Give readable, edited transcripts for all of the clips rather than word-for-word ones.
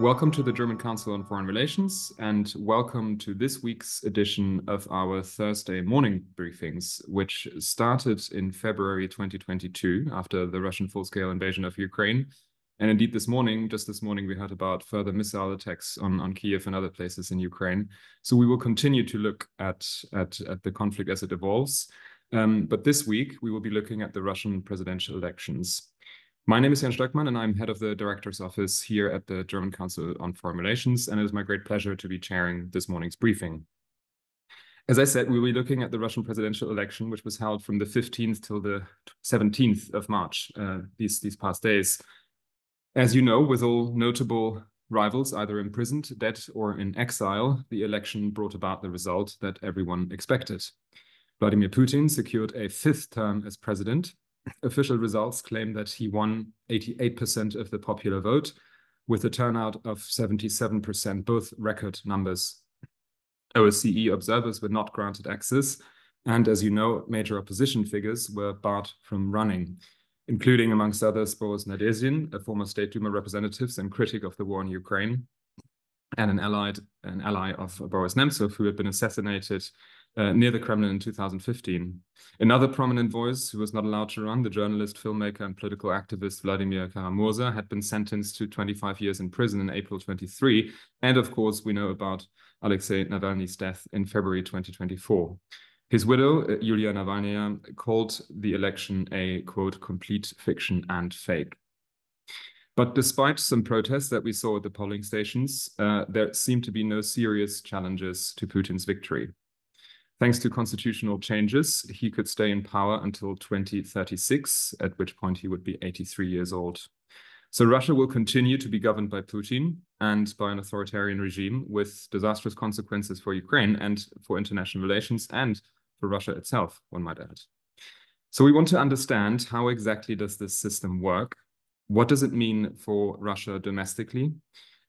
Welcome to the German Council on Foreign Relations, and welcome to this week's edition of our Thursday morning briefings, which started in February 2022 after the Russian full-scale invasion of Ukraine. And indeed, just this morning, we heard about further missile attacks on Kyiv and other places in Ukraine. So we will continue to look at the conflict as it evolves. But this week, we will be looking at the Russian presidential elections. My name is Jan Stöckmann, and I'm head of the Director's Office here at the German Council on Foreign Relations, and it is my great pleasure to be chairing this morning's briefing. As I said, we'll be looking at the Russian presidential election, which was held from the 15th till the 17th of March, these past days. As you know, with all notable rivals either imprisoned, dead, or in exile, the election brought about the result that everyone expected. Vladimir Putin secured a fifth term as president. Official results claim that he won 88% of the popular vote, with a turnout of 77%, both record numbers. OSCE observers were not granted access, and as you know, major opposition figures were barred from running, including, amongst others, Boris Nadezhdin, a former State Duma representative and critic of the war in Ukraine, and an ally of Boris Nemtsov, who had been assassinated near the Kremlin in 2015. Another prominent voice who was not allowed to run, the journalist, filmmaker, and political activist Vladimir Putin, had been sentenced to 25 years in prison in April 23. And of course, we know about Alexei Navalny's death in February 2024. His widow, Yulia Navalnaya, called the election a, quote, complete fiction and fake. But despite some protests that we saw at the polling stations, there seemed to be no serious challenges to Putin's victory. Thanks to constitutional changes, he could stay in power until 2036, at which point he would be 83 years old. So Russia will continue to be governed by Putin and by an authoritarian regime with disastrous consequences for Ukraine and for international relations and for Russia itself, one might add. So we want to understand how exactly does this system work? What does it mean for Russia domestically?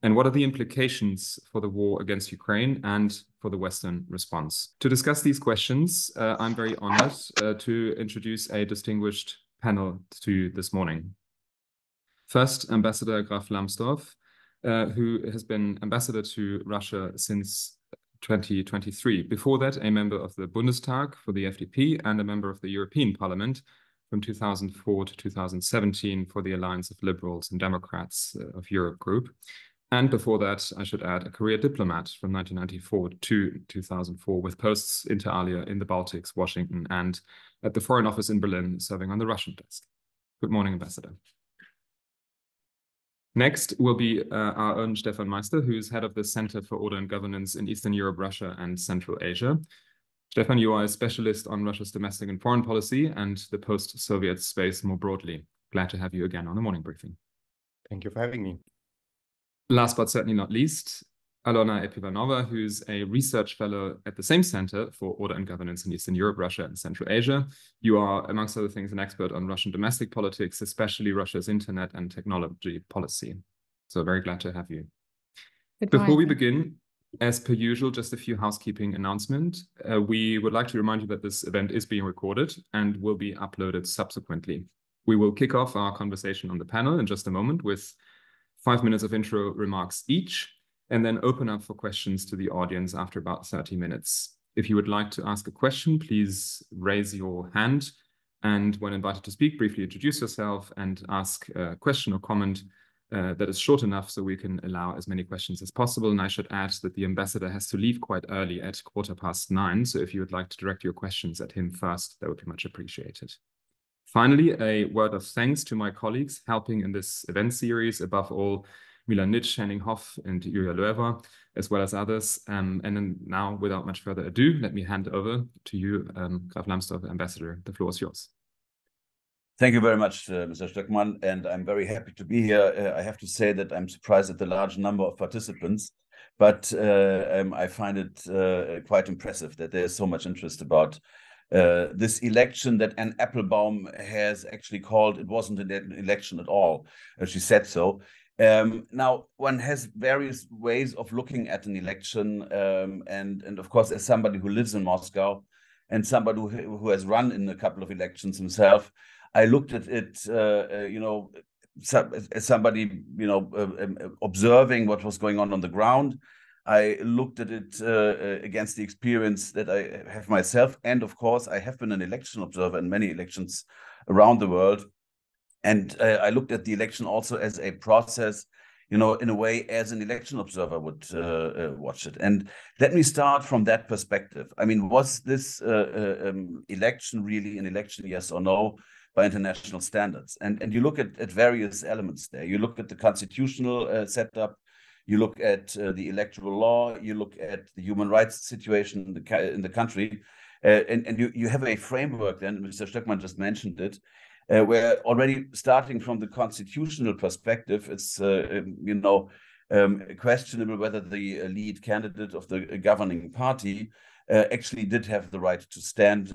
And what are the implications for the war against Ukraine and for the Western response? To discuss these questions, I'm very honored to introduce a distinguished panel to this morning. First, Ambassador Graf Lambsdorff, who has been ambassador to Russia since 2023. Before that, a member of the Bundestag for the FDP and a member of the European Parliament from 2004 to 2017 for the Alliance of Liberals and Democrats of Europe group. And before that, I should add, a career diplomat from 1994 to 2004 with posts inter alia in the Baltics, Washington, and at the Foreign Office in Berlin, serving on the Russian desk. Good morning, Ambassador. Next will be our own Stefan Meister, who is head of the Center for Order and Governance in Eastern Europe, Russia, and Central Asia. Stefan, you are a specialist on Russia's domestic and foreign policy and the post-Soviet space more broadly. Glad to have you again on the morning briefing. Thank you for having me. Last but certainly not least, Alona Epivanova, who's a research fellow at the same Center for Order and Governance in Eastern Europe, Russia, and Central Asia. You are, amongst other things, an expert on Russian domestic politics, especially Russia's internet and technology policy. So very glad to have you. Before we begin, as per usual, just a few housekeeping announcements. We would like to remind you that this event is being recorded and will be uploaded subsequently. We will kick off our conversation on the panel in just a moment with 5 minutes of intro remarks each, and then open up for questions to the audience after about 30 minutes. If you would like to ask a question, please raise your hand, and when invited to speak, briefly introduce yourself and ask a question or comment that is short enough so we can allow as many questions as possible. And I should add that the ambassador has to leave quite early at 9:15, so if you would like to direct your questions at him first, that would be much appreciated. Finally, a word of thanks to my colleagues helping in this event series, above all, Milan Nitsch, Henning Hoff, and Julia Löwer, as well as others. And then now, without much further ado, let me hand over to you, Graf Lambsdorff, Ambassador. The floor is yours. Thank you very much, Mr. Stöckmann, and I'm very happy to be here. I have to say that I'm surprised at the large number of participants, but I find it quite impressive that there's so much interest about this election that Anne Applebaum has actually called, it wasn't an election at all. She said so. Now, one has various ways of looking at an election. And of course, as somebody who lives in Moscow and somebody who has run in a couple of elections himself, I looked at it, as somebody, observing what was going on the ground, I looked at it against the experience that I have myself. And of course, I have been an election observer in many elections around the world. And I looked at the election also as a process, in a way, as an election observer would watch it. And let me start from that perspective. I mean, was this election really an election, yes or no, by international standards? And you look at various elements there. You look at the constitutional setup, you look at the electoral law, you look at the human rights situation in the country, and you have a framework then, Mr. Stöckmann just mentioned it, where already starting from the constitutional perspective, it's questionable whether the lead candidate of the governing party actually did have the right to stand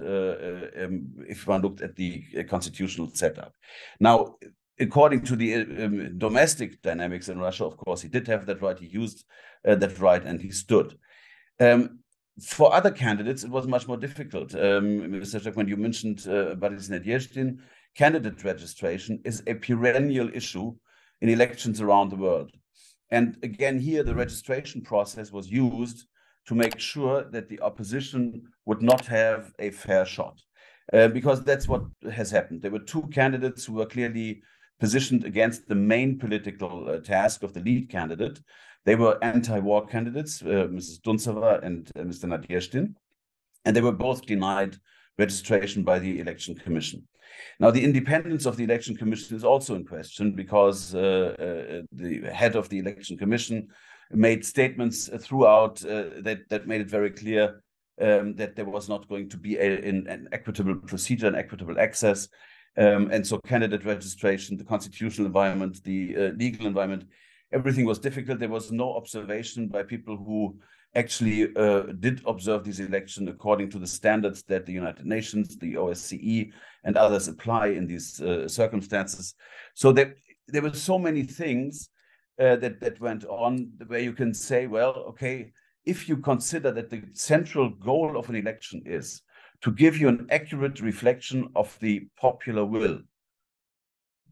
if one looked at the constitutional setup. Now, according to the domestic dynamics in Russia, of course, he did have that right. He used that right, and he stood. For other candidates, it was much more difficult. Mr. Stöckmann, you mentioned Vladimir Putin. Candidate registration is a perennial issue in elections around the world. And again, here, the registration process was used to make sure that the opposition would not have a fair shot. Because that's what has happened. There were two candidates who were clearly positioned against the main political task of the lead candidate. They were anti-war candidates, Mrs. Duntsova and Mr. Nadershin, and they were both denied registration by the Election Commission. Now, the independence of the Election Commission is also in question because the head of the Election Commission made statements throughout that made it very clear that there was not going to be an equitable procedure, an equitable access. And so candidate registration, the constitutional environment, the legal environment, everything was difficult. There was no observation by people who actually did observe these elections according to the standards that the United Nations, the OSCE, and others apply in these circumstances. So there were so many things that went on where you can say, well, okay, if you consider that the central goal of an election is to give you an accurate reflection of the popular will,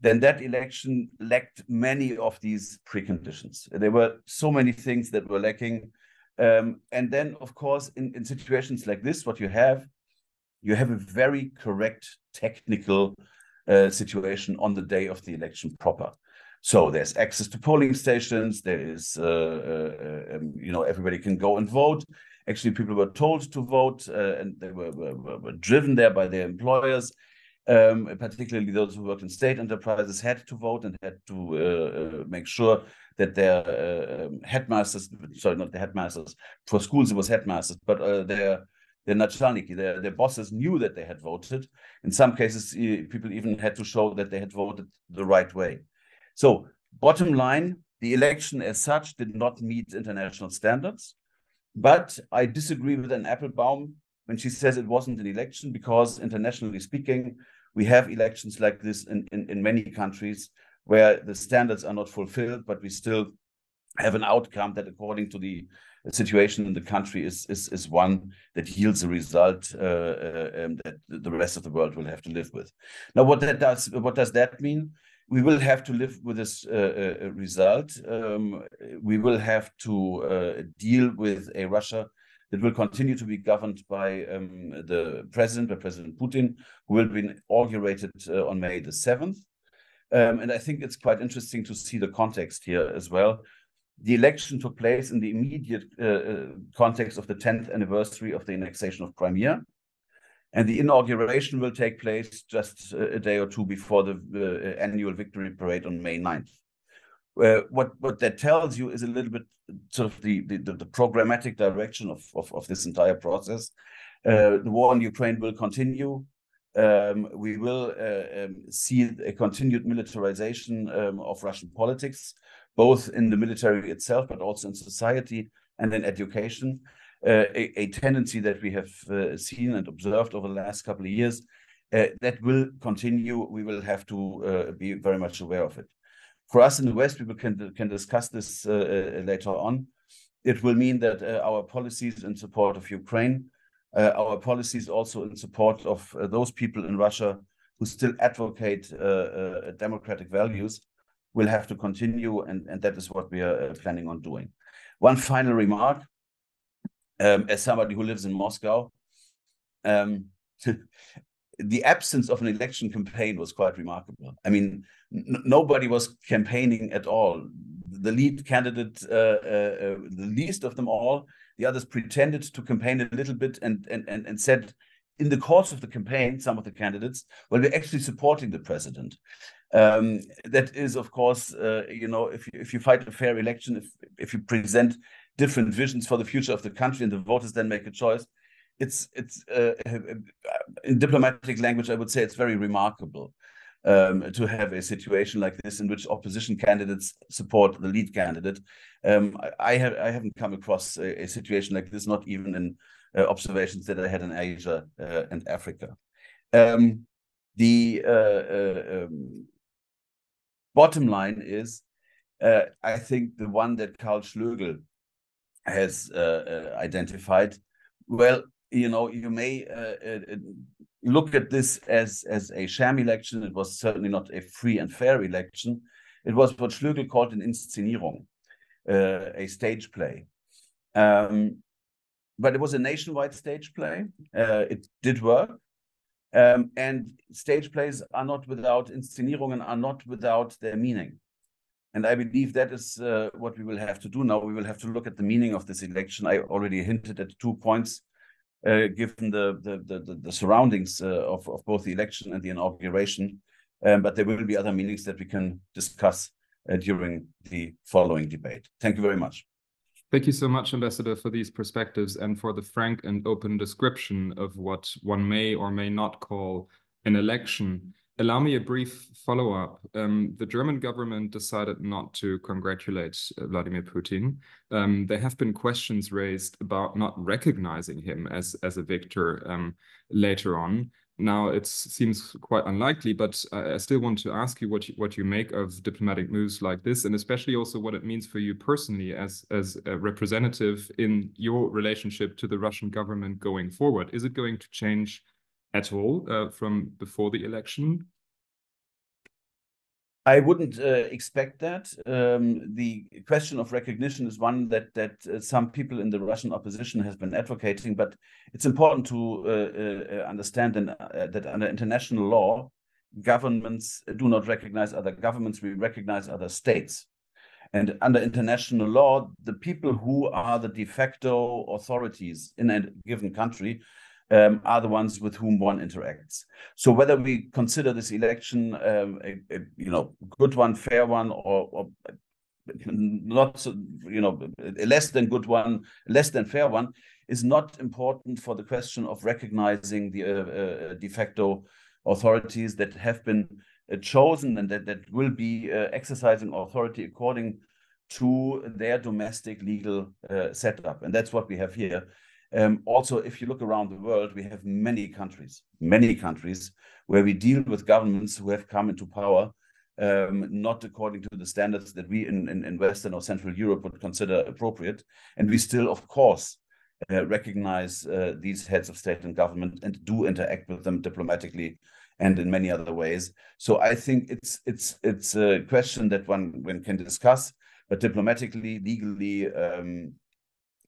then that election lacked many of these preconditions. There were so many things that were lacking. And then, of course, in situations like this, what you have a very correct technical situation on the day of the election proper. So there's access to polling stations. There is, everybody can go and vote. Actually, people were told to vote, and they were driven there by their employers. Particularly those who worked in state enterprises had to vote and had to make sure that their headmasters, sorry, not the headmasters, for schools it was headmasters, but their nachalniki, their bosses knew that they had voted. In some cases, people even had to show that they had voted the right way. So bottom line, the election as such did not meet international standards. But I disagree with Anne Applebaum when she says it wasn't an election, because internationally speaking, we have elections like this in many countries where the standards are not fulfilled, but we still have an outcome that, according to the situation in the country, is one that yields a result that the rest of the world will have to live with. Now, what does that mean? We will have to live with this result. We will have to deal with a Russia that will continue to be governed by the president, by President Putin, who will be inaugurated on May the 7th. And I think it's quite interesting to see the context here as well. The election took place in the immediate context of the 10th anniversary of the annexation of Crimea. And the inauguration will take place just a day or two before the annual victory parade on May 9th. What that tells you is a little bit sort of the programmatic direction of this entire process. The war in Ukraine will continue. We will see a continued militarization of Russian politics, both in the military itself, but also in society and in education. A tendency that we have seen and observed over the last couple of years that will continue. We will have to be very much aware of it. For us in the West, we can discuss this later on. It will mean that our policies in support of Ukraine, our policies also in support of those people in Russia who still advocate democratic values, will have to continue, and that is what we are planning on doing. One final remark, as somebody who lives in Moscow, the absence of an election campaign was quite remarkable. I mean, nobody was campaigning at all. The lead candidate, the least of them all, the others pretended to campaign a little bit and said in the course of the campaign, some of the candidates, well, we're actually supporting the president. That is, of course, you know, if you fight a fair election, if you present different visions for the future of the country and the voters then make a choice, it's in diplomatic language, I would say it's very remarkable to have a situation like this in which opposition candidates support the lead candidate. I haven't come across a situation like this, not even in observations that I had in Asia and Africa. The bottom line is, I think the one that Karl Schlögl has identified. Well, you know, you may look at this as a sham election. It was certainly not a free and fair election. It was what Schlögl called an Inszenierung, a stage play. But it was a nationwide stage play. It did work. And stage plays are not without, Inszenierungen are not without their meaning. And I believe that is what we will have to do now. We will have to look at the meaning of this election. I already hinted at 2 points, given the surroundings of both the election and the inauguration. But there will be other meanings that we can discuss during the following debate. Thank you very much. Thank you so much, Ambassador, for these perspectives and for the frank and open description of what one may or may not call an election. Allow me a brief follow-up. The German government decided not to congratulate Vladimir Putin. There have been questions raised about not recognizing him as a victor later on. Now, it seems quite unlikely, but I still want to ask you what you make of diplomatic moves like this, and especially also what it means for you personally as a representative in your relationship to the Russian government going forward. Is it going to change at all from before the election? I wouldn't expect that. The question of recognition is one that some people in the Russian opposition has been advocating, but it's important to understand that under international law, governments do not recognize other governments, we recognize other states. And under international law, the people who are the de facto authorities in a given country are the ones with whom one interacts. So whether we consider this election a good one, fair one, or not, a less than good one, less than fair one, is not important for the question of recognizing the de facto authorities that have been chosen and that will be exercising authority according to their domestic legal setup. And that's what we have here. Also, if you look around the world, we have many countries where we deal with governments who have come into power not according to the standards that we in Western or Central Europe would consider appropriate. And we still, of course, recognize these heads of state and government and do interact with them diplomatically and in many other ways. So I think it's a question that one can discuss, but diplomatically, legally,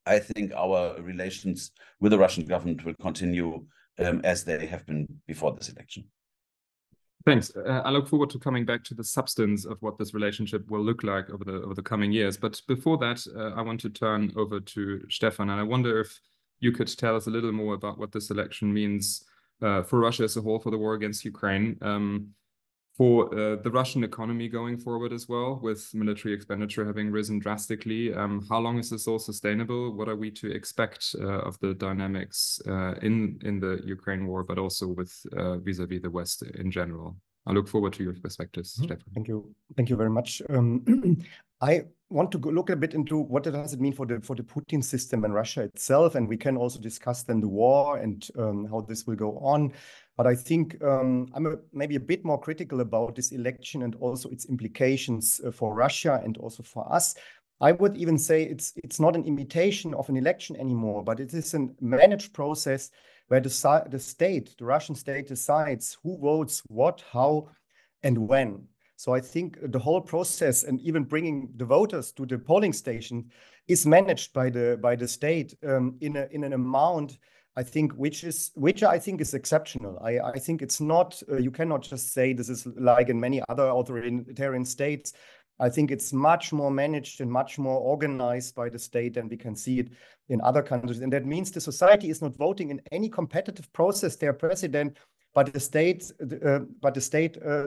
I think our relations with the Russian government will continue as they have been before this election. Thanks. I look forward to coming back to the substance of what this relationship will look like over the coming years. But before that, I want to turn over to Stefan, and I wonder if you could tell us a little more about what this election means for Russia as a whole, for the war against Ukraine, for the Russian economy going forward as well, with military expenditure having risen drastically. How long is this all sustainable? What are we to expect of the dynamics in the Ukraine war, but also with vis-a-vis the West in general? I look forward to your perspectives, Stefan. Thank you. Thank you very much. I want to look a bit into what does it mean for the Putin system and Russia itself, and we can also discuss then the war and how this will go on. But I think I'm maybe a bit more critical about this election and also its implications for Russia and also for us. I would even say it's not an imitation of an election anymore, but it is a managed process where the Russian state decides who votes what, how, and when. So I think the whole process and even bringing the voters to the polling station is managed by the state in an amount, I think, which I think is exceptional. I think it's not, you cannot just say this is like in many other authoritarian states. I think it's much more managed and much more organized by the state, and we can see it in other countries. And that means the society is not voting in any competitive process their president, but the state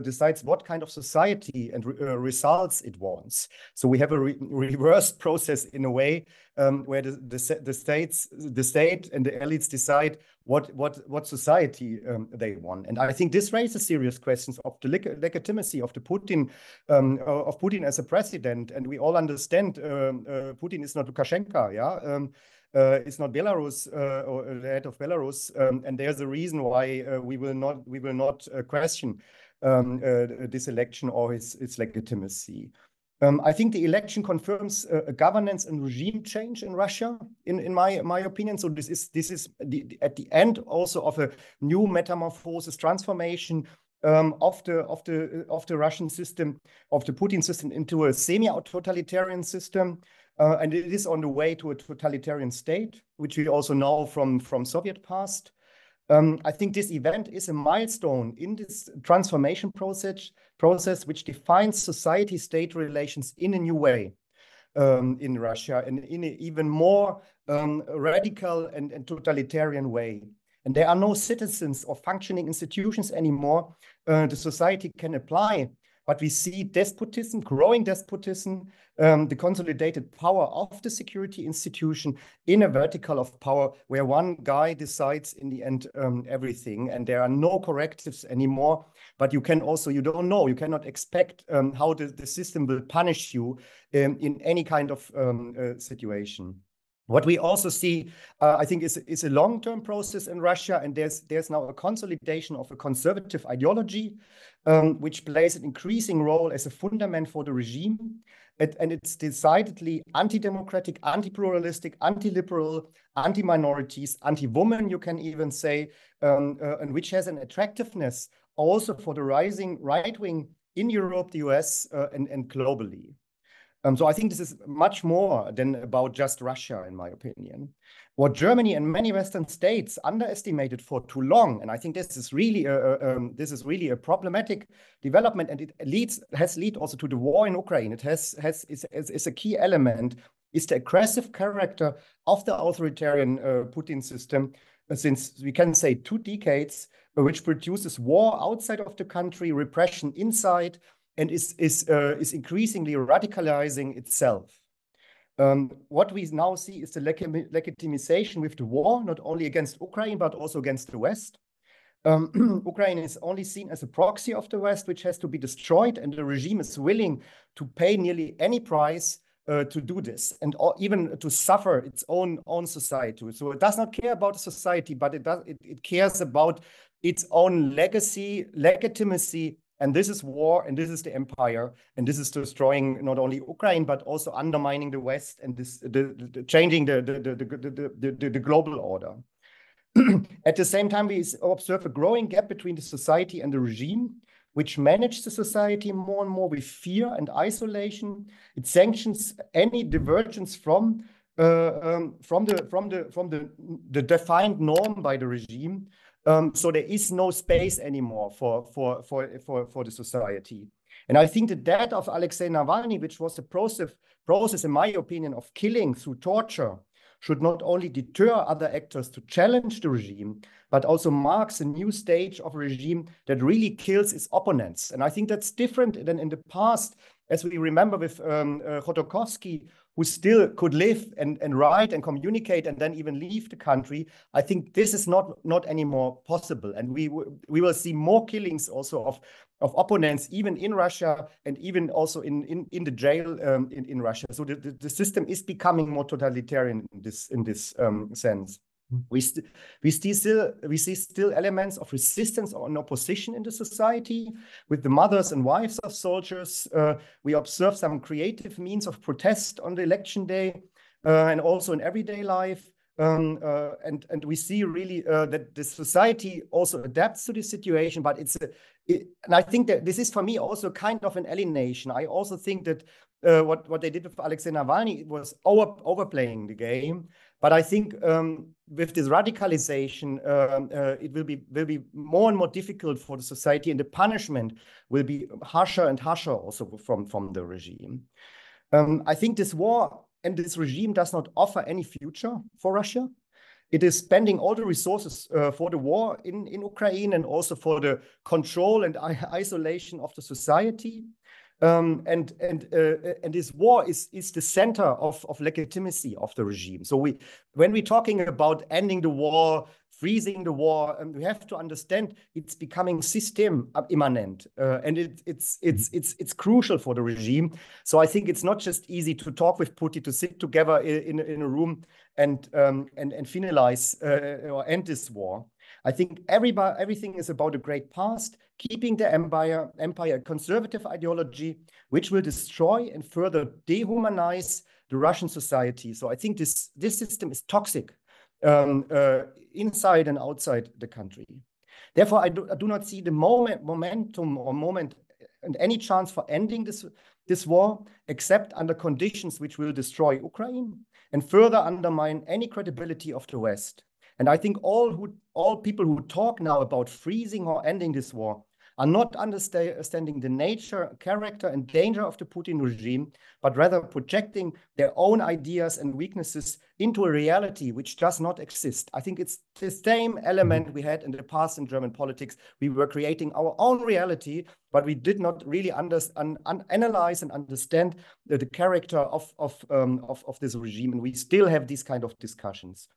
decides what kind of society and results it wants. So we have a reverse process in a way, where the state and the elites decide what society they want. And I think this raises serious questions of the legitimacy of the Putin as a president. And we all understand Putin is not Lukashenko, yeah. It's not Belarus or the head of Belarus, and there's a reason why we will not question this election or its legitimacy. I think the election confirms a governance and regime change in Russia, in my opinion. So this is at the end also of a new metamorphosis, transformation of the Russian system, of the Putin system, into a semi-totalitarian system. And it is on the way to a totalitarian state, which we also know from Soviet past. I think this event is a milestone in this transformation process which defines society-state relations in a new way in Russia, and in an even more radical and totalitarian way. And there are no citizens or functioning institutions anymore the society can apply. But we see despotism, growing despotism, the consolidated power of the security institution in a vertical of power where one guy decides in the end everything, and there are no correctives anymore. But you don't know, you cannot expect how the system will punish you in any kind of situation. What we also see, I think, is a long-term process in Russia, and there's now a consolidation of a conservative ideology, which plays an increasing role as a fundament for the regime. And it's decidedly anti-democratic, anti-pluralistic, anti-liberal, anti-minorities, anti-women, you can even say, and which has an attractiveness also for the rising right-wing in Europe, the US, and globally. So I think this is much more than about just Russia, in my opinion. What Germany and many Western states underestimated for too long, and I think this is really a problematic development, and it has led also to the war in Ukraine. It is a key element, is the aggressive character of the authoritarian Putin system since, we can say, 2 decades, which produces war outside of the country, repression inside, and is increasingly radicalizing itself. What we now see is the legitimization with the war, not only against Ukraine, but also against the West. Ukraine is only seen as a proxy of the West, which has to be destroyed, and the regime is willing to pay nearly any price to do this, and even to suffer its own society. So it does not care about the society, but it cares about its own legacy, legitimacy. And this is war, and this is the empire, and this is destroying not only Ukraine, but also undermining the West, and changing the global order. At the same time, we observe a growing gap between the society and the regime, which manages the society more and more with fear and isolation. It sanctions any divergence from the defined norm by the regime. So there is no space anymore for the society. And I think the death of Alexei Navalny, which was a process, in my opinion, of killing through torture, should not only deter other actors to challenge the regime, but also marks a new stage of a regime that really kills its opponents. And I think that's different than in the past, as we remember with Khodorkovsky, who still could live and write and communicate and then even leave the country. I think this is not anymore possible. And we will see more killings also of opponents, even in Russia, and even also in the jail in Russia. So the system is becoming more totalitarian in this sense. We see still elements of resistance or opposition in the society with the mothers and wives of soldiers. We observe some creative means of protest on the election day and also in everyday life. And we see really that the society also adapts to this situation, but and I think that this is for me also kind of an alienation. I also think that what they did with Alexei Navalny was overplaying the game. But I think with this radicalization, it will be more and more difficult for the society, and the punishment will be harsher and harsher also from the regime. I think this war and this regime does not offer any future for Russia. It is spending all the resources for the war in Ukraine, and also for the control and isolation of the society. And this war is the center of legitimacy of the regime. So when we're talking about ending the war, freezing the war, we have to understand it's becoming system immanent, and it's crucial for the regime. So I think it's not just easy to talk with Putin, to sit together in a room and finalize or end this war. I think everything is about a great past, keeping the empire a conservative ideology, which will destroy and further dehumanize the Russian society. So I think this system is toxic inside and outside the country. Therefore, I do not see the momentum and any chance for ending this war, except under conditions which will destroy Ukraine and further undermine any credibility of the West. And I think all people who talk now about freezing or ending this war are not understanding the nature, character, and danger of the Putin regime, but rather projecting their own ideas and weaknesses into a reality which does not exist. I think it's the same element we had in the past in German politics. We were creating our own reality, but we did not really analyze and understand the character of this regime, and we still have these kind of discussions.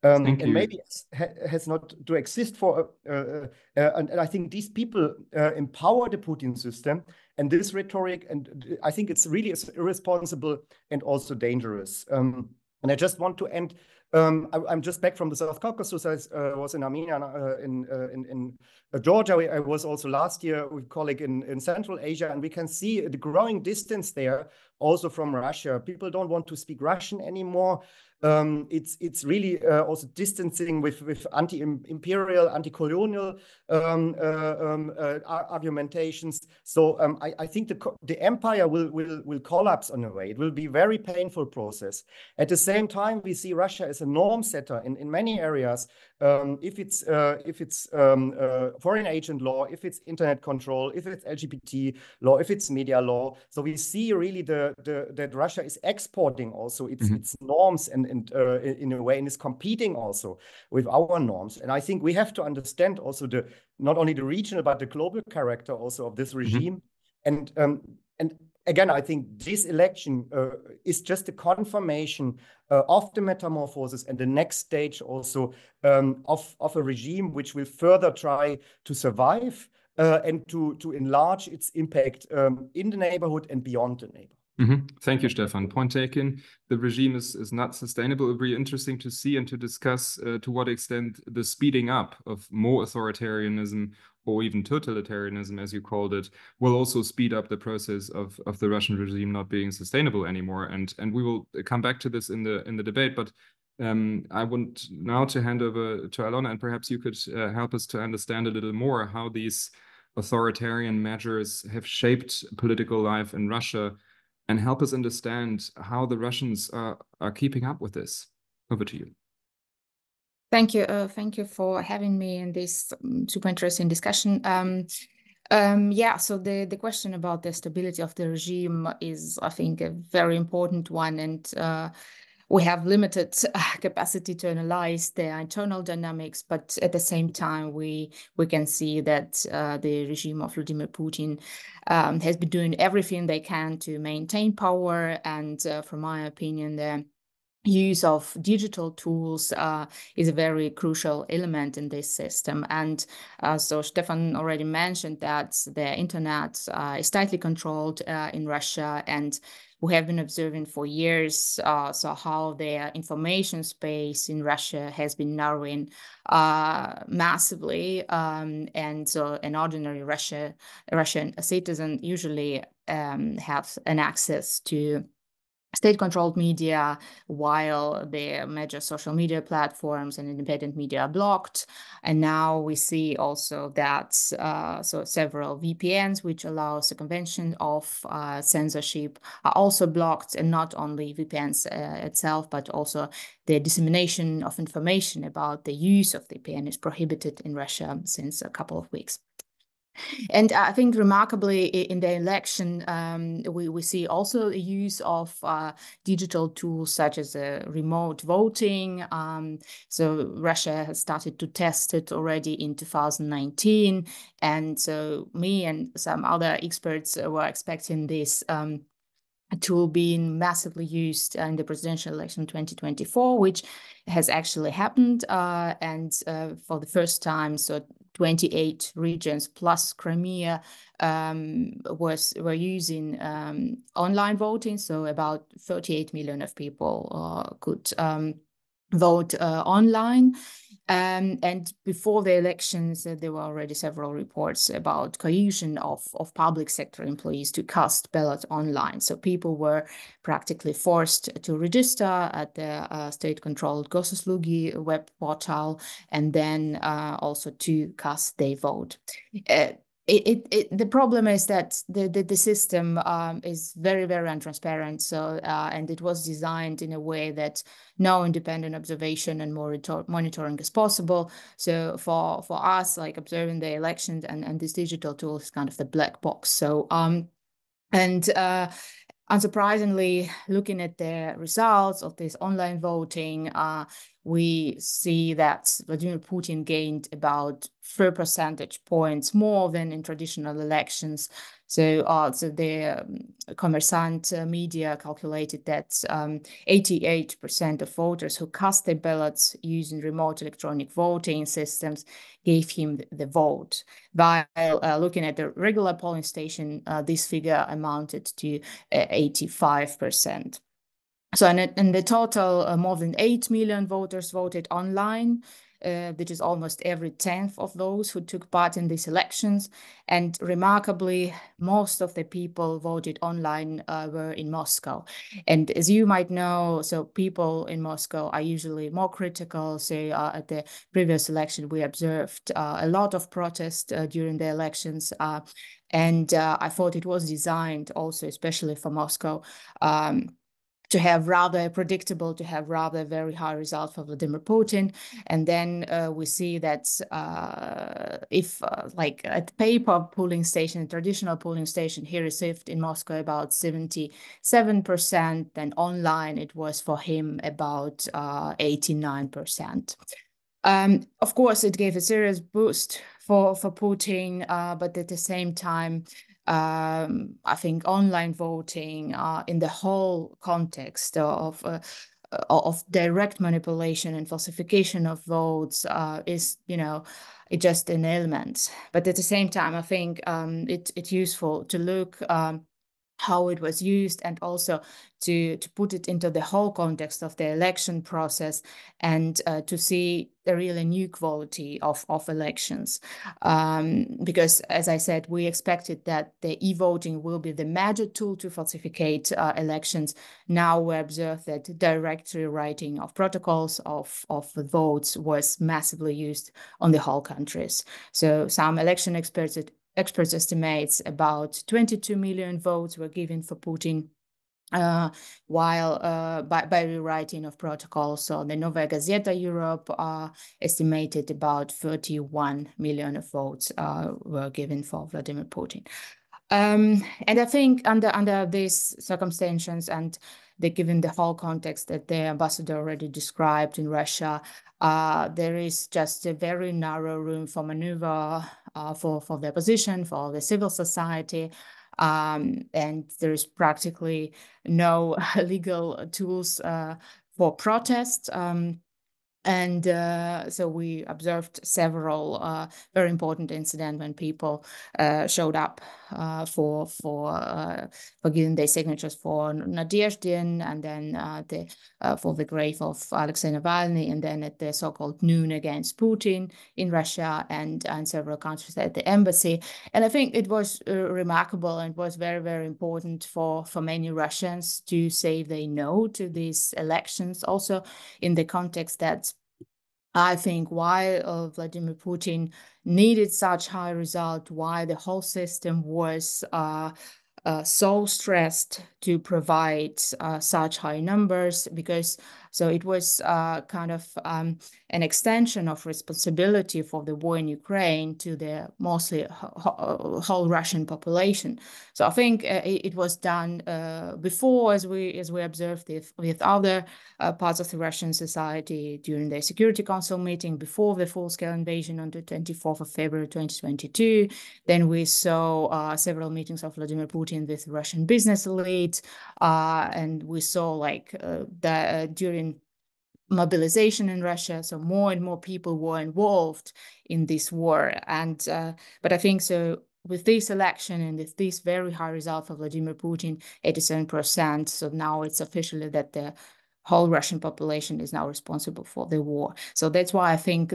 And maybe has not to exist for, and I think these people empower the Putin system and this rhetoric, and I think it's really irresponsible and also dangerous. And I just want to end. I'm just back from the South Caucasus. I was in Armenia, in Georgia. I was also last year with a colleague in Central Asia, and we can see the growing distance there also from Russia. People don't want to speak Russian anymore. It's really also distancing with anti-imperial, anti-colonial argumentations. So I think the empire will collapse in a way. It will be a very painful process. At the same time, we see Russia as a norm setter in many areas. If it's foreign agent law, if it's internet control, if it's LGBT law, if it's media law. So we see really that Russia is exporting also its norms and in a way, and is competing also with our norms. And I think we have to understand also not only the regional but the global character also of this regime. And again, I think this election is just a confirmation of the metamorphosis and the next stage also of a regime which will further try to survive and to enlarge its impact in the neighborhood and beyond the neighborhood. Thank you, Stefan. Point taken. The regime is not sustainable. It will be interesting to see and to discuss to what extent the speeding up of more authoritarianism or even totalitarianism, as you called it, will also speed up the process of the Russian regime not being sustainable anymore. And we will come back to this in the debate. But I want now to hand over to Alona, and perhaps you could help us to understand a little more how these authoritarian measures have shaped political life in Russia, and help us understand how the Russians are keeping up with this. Over to you. Thank you. Thank you for having me in this super interesting discussion. Yeah, so the question about the stability of the regime is, I think, a very important one, and we have limited capacity to analyze their internal dynamics, but at the same time, we can see that the regime of Vladimir Putin has been doing everything they can to maintain power, and from my opinion, the use of digital tools is a very crucial element in this system. And so Stefan already mentioned that the internet is tightly controlled in Russia, and we have been observing for years so how their information space in Russia has been narrowing massively, and so an ordinary Russian citizen usually have an access to state-controlled media, while the major social media platforms and independent media are blocked. And now we see also that so several VPNs, which allow circumvention of censorship, are also blocked, and not only VPNs itself, but also the dissemination of information about the use of VPN is prohibited in Russia since a couple of weeks. And I think remarkably in the election, we see also the use of digital tools such as remote voting. So Russia has started to test it already in 2019. And so me and some other experts were expecting this tool being massively used in the presidential election 2024, which has actually happened. And for the first time, so 28 regions plus Crimea were using online voting. So about 38 million of people could vote online. And before the elections, there were already several reports about coercion of public sector employees to cast ballots online. So people were practically forced to register at the state-controlled Gosuslugi web portal, and then also to cast their vote. The problem is that the system is very, very untransparent. So and it was designed in a way that no independent observation and monitoring is possible. So for us, like observing the elections and this digital tool is kind of the black box. So unsurprisingly, looking at the results of this online voting, we see that Vladimir Putin gained about 4 percentage points more than in traditional elections. So the Kommersant media calculated that 88% of voters who cast their ballots using remote electronic voting systems gave him the vote. While looking at the regular polling station, this figure amounted to 85%. So in the total, more than 8 million voters voted online, which is almost every 10th of those who took part in these elections. And remarkably, most of the people voted online were in Moscow. And as you might know, so people in Moscow are usually more critical. So at the previous election, we observed a lot of protest during the elections. And I thought it was designed also, especially for Moscow, to have rather predictable, to have rather very high results for Vladimir Putin. And then we see that if like at paper polling station, traditional polling station, he received in Moscow about 77%, then online it was for him about 89%. Of course, it gave a serious boost for Putin, but at the same time, I think online voting in the whole context of direct manipulation and falsification of votes is, it's just an element. But at the same time, I think it's useful to look how it was used, and also to put it into the whole context of the election process, and to see the really new quality of elections. Because, as I said, we expected that the e-voting will be the major tool to falsificate elections. Now we observe that direct rewriting of protocols of the votes was massively used on the whole countries. So some election experts estimates about 22 million votes were given for Putin, while by rewriting of protocols. So the Novaya Gazeta Europe estimated about 31 million of votes were given for Vladimir Putin. And I think under these circumstances, and given the whole context that the ambassador already described in Russia, there is just a very narrow room for maneuver for the opposition, for the civil society, and there's practically no legal tools for protest. And so we observed several very important incidents when people showed up for giving their signatures for Nadezhdin, and then for the grave of Alexei Navalny, and then at the so-called noon against Putin in Russia, and several countries at the embassy. And I think it was remarkable, and was very, very important for many Russians to say they no to these elections, also in the context that I think why Vladimir Putin needed such high result, why the whole system was so stressed to provide such high numbers, because so it was kind of an extension of responsibility for the war in Ukraine to the mostly whole Russian population. So I think it was done before, as we observed with other parts of the Russian society during the Security Council meeting before the full-scale invasion on the 24th of February 2022. Then we saw several meetings of Vladimir Putin with Russian business elite, and we saw like during mobilization in Russia, so more and more people were involved in this war. And but I think so with this election and with this very high result for Vladimir Putin, 87%, so now it's officially that the whole Russian population is now responsible for the war. So that's why I think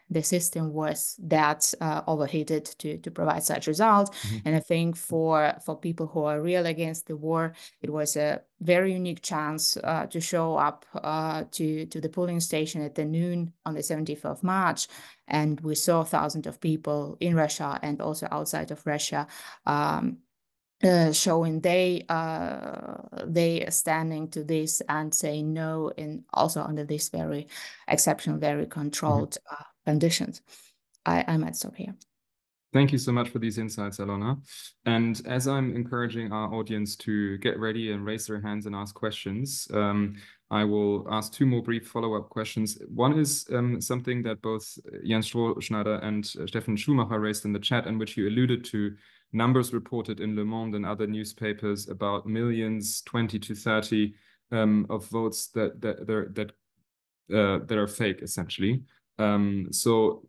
the system was that overheated to provide such results. Mm-hmm. And I think for people who are real against the war, it was a very unique chance to show up to the polling station at the noon on the 17th of March. And we saw thousands of people in Russia and also outside of Russia showing they are standing to this and saying no, and also under this very exceptional, very controlled conditions. I might stop here. Thank you so much for these insights, Alona. And as I'm encouraging our audience to get ready and raise their hands and ask questions, I will ask two more brief follow-up questions. One is something that both Jens Strohschneider and Stefan Schumacher raised in the chat, and which you alluded to, numbers reported in Le Monde and other newspapers about millions, 20 to 30 of votes that are fake, essentially. So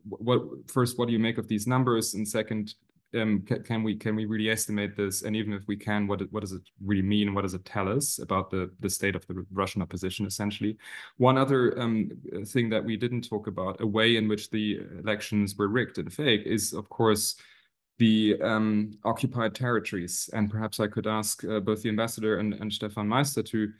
first, what do you make of these numbers? And second, can we really estimate this? And even if we can, what does it really mean? What does it tell us about the state of the Russian opposition, essentially? One other thing that we didn't talk about, a way in which the elections were rigged and fake, is, of course, the occupied territories. And perhaps I could ask both the ambassador and Stefan Meister to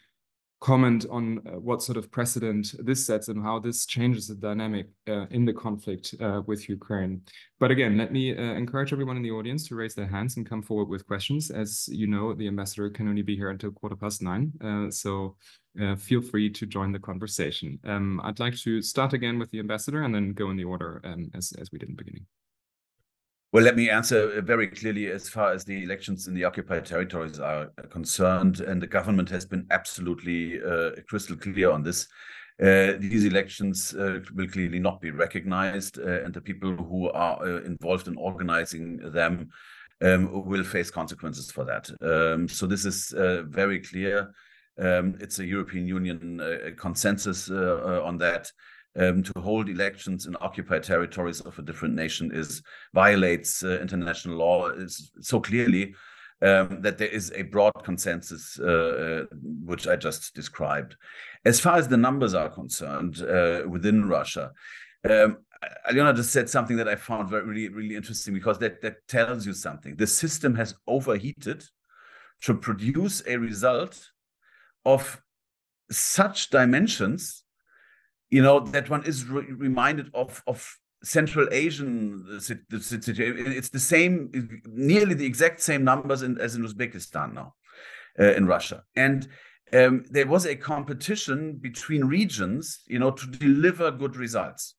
comment on what sort of precedent this sets and how this changes the dynamic in the conflict with Ukraine. But again, let me encourage everyone in the audience to raise their hands and come forward with questions. As you know, the ambassador can only be here until 9:15, so feel free to join the conversation. I'd like to start again with the ambassador and then go in the order as we did in the beginning. Well, let me answer very clearly as far as the elections in the occupied territories are concerned, and the government has been absolutely crystal clear on this. These elections will clearly not be recognized, and the people who are involved in organizing them will face consequences for that. So this is very clear. It's a European Union consensus on that. To hold elections in occupied territories of a different nation violates international law so clearly that there is a broad consensus, which I just described. As far as the numbers are concerned within Russia, Aliona just said something that I found really, really interesting, because that tells you something. The system has overheated to produce a result of such dimensions, that one is reminded of Central Asian situation. It's the same, nearly the exact same numbers as in Uzbekistan now, in Russia. And there was a competition between regions, to deliver good results.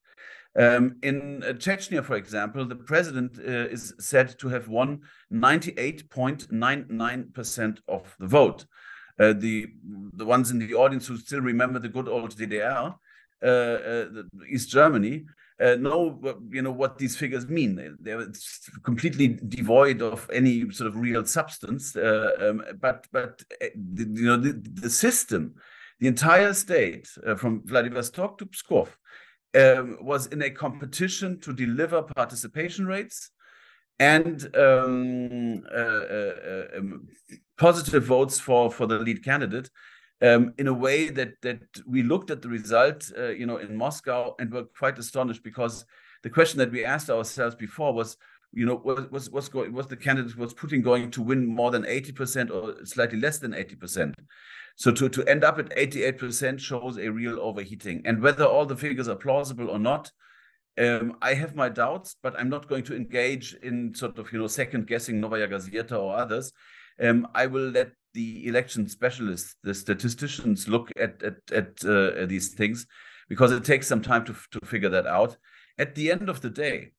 In Chechnya, for example, the president is said to have won 98.99% of the vote. The ones in the audience who still remember the good old DDR, East Germany, know what these figures mean. They're completely devoid of any sort of real substance. But the system The entire state, from Vladivostok to Pskov, was in a competition to deliver participation rates and positive votes for the lead candidate, in a way that we looked at the result, in Moscow, and were quite astonished, because the question that we asked ourselves before was, was Putin going to win more than 80% or slightly less than 80%? So to end up at 88% shows a real overheating. And whether all the figures are plausible or not, I have my doubts, but I'm not going to engage in sort of, second guessing Novaya Gazeta or others. I will let the election specialists, the statisticians, look at these things, because it takes some time to figure that out. At the end of the day,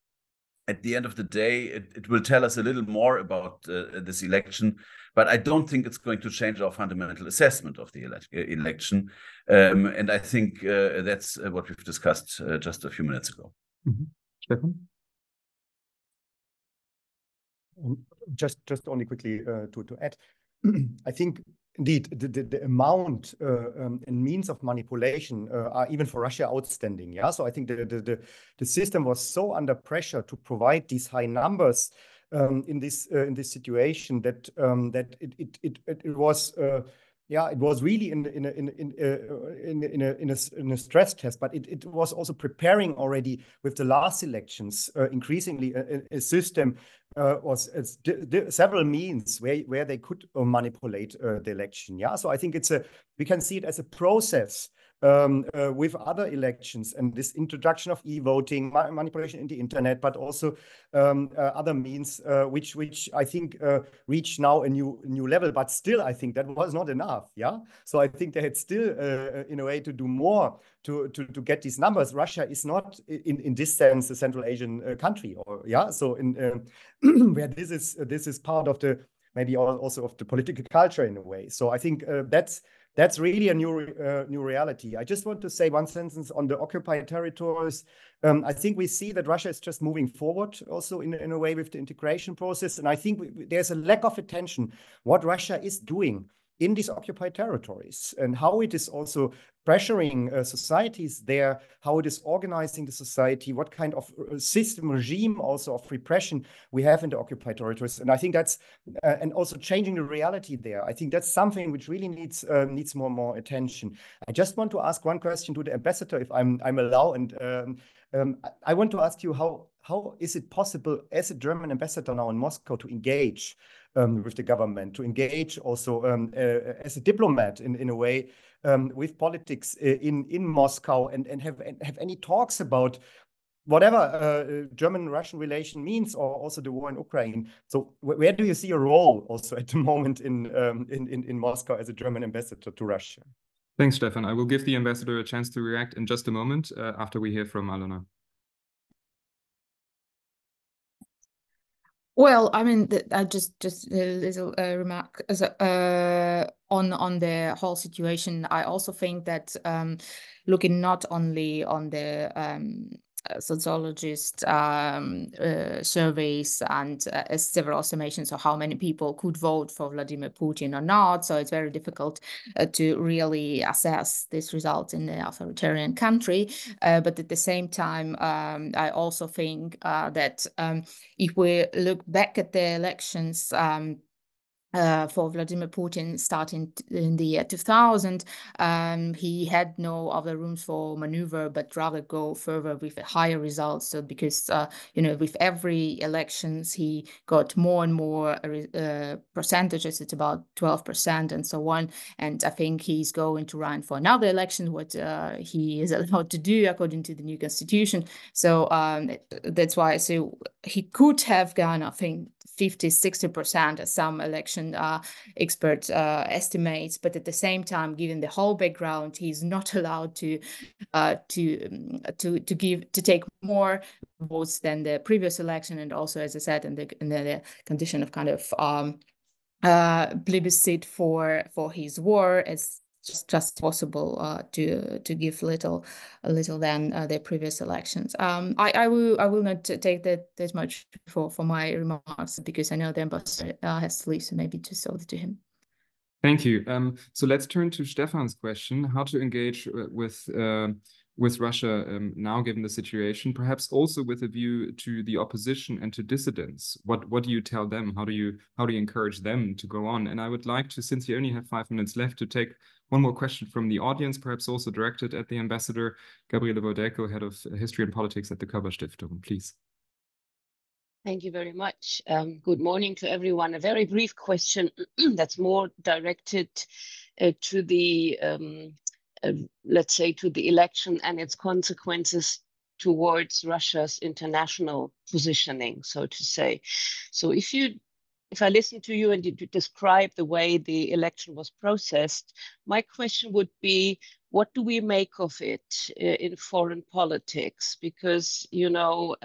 it will tell us a little more about this election, but I don't think it's going to change our fundamental assessment of the election. And I think that's what we've discussed just a few minutes ago. Mm-hmm. Stefan? Just only quickly to add, I think indeed the amount and means of manipulation are even for Russia outstanding. Yeah, so I think the system was so under pressure to provide these high numbers in this situation that it was. Yeah, it was really in a stress test, but it was also preparing already with the last elections. Increasingly, a system was several means where they could manipulate the election. Yeah, so I think we can see it as a process. With other elections and this introduction of e-voting, manipulation in the internet, but also other means which I think reach now a new level. But still, I think that was not enough. Yeah, so I think they had still, in a way, to do more to get these numbers. Russia is not, in this sense, a Central Asian country, or yeah. So in where this is part of the maybe also of the political culture in a way. So I think that's really a new reality. I just want to say one sentence on the occupied territories. I think we see that Russia is just moving forward also in a way with the integration process. And I think there's a lack of attention what Russia is doing in these occupied territories and how it is also pressuring societies there, how it is organizing the society, what kind of system regime also of repression we have in the occupied territories. And I think that's, and also changing the reality there. I think that's something which really needs more attention. I just want to ask one question to the ambassador, if I'm allowed. And I want to ask you, how is it possible as a German ambassador now in Moscow to engage with the government, to engage also as a diplomat in a way with politics in Moscow, and have any talks about whatever German-Russian relation means, or also the war in Ukraine? So where do you see your role also at the moment in Moscow as a German ambassador to Russia? Thanks, Stefan. I will give the ambassador a chance to react in just a moment after we hear from Alona. Well, I mean, just a little remark on the whole situation. I also think that looking not only on the sociologist surveys and several estimations of how many people could vote for Vladimir Putin or not, so it's very difficult to really assess this result in the authoritarian country. But at the same time, I also think that if we look back at the elections for Vladimir Putin starting in the year 2000, he had no other rooms for maneuver, but rather go further with higher results. So because, with every elections, he got more and more percentages. It's about 12% and so on. And I think he's going to run for another election, what he is allowed to do according to the new constitution. So that's why. So he could have gone, I think, 50-60% as some election expert estimates, but at the same time, given the whole background, he's not allowed to take more votes than the previous election, and also, as I said, in the condition of kind of plebiscite for his war, as just possible to give a little than the previous elections. I will not take that much for my remarks, because I know the ambassador has to leave, so maybe just over to him. Thank you. So let's turn to Stefan's question: how to engage with Russia now, given the situation, perhaps also with a view to the opposition and to dissidents. What do you tell them? How do you encourage them to go on? And I would like to, since you only have 5 minutes left, to take one more question from the audience, perhaps also directed at the ambassador. Gabriele Wodelko, Head of History and Politics at the Körber Stiftung, please. Thank you very much. Good morning to everyone. A very brief question that's more directed to the, let's say, to the election and its consequences towards Russia's international positioning, so to say. So if I listen to you and you describe the way the election was processed, my question would be, what do we make of it in foreign politics? Because, you know,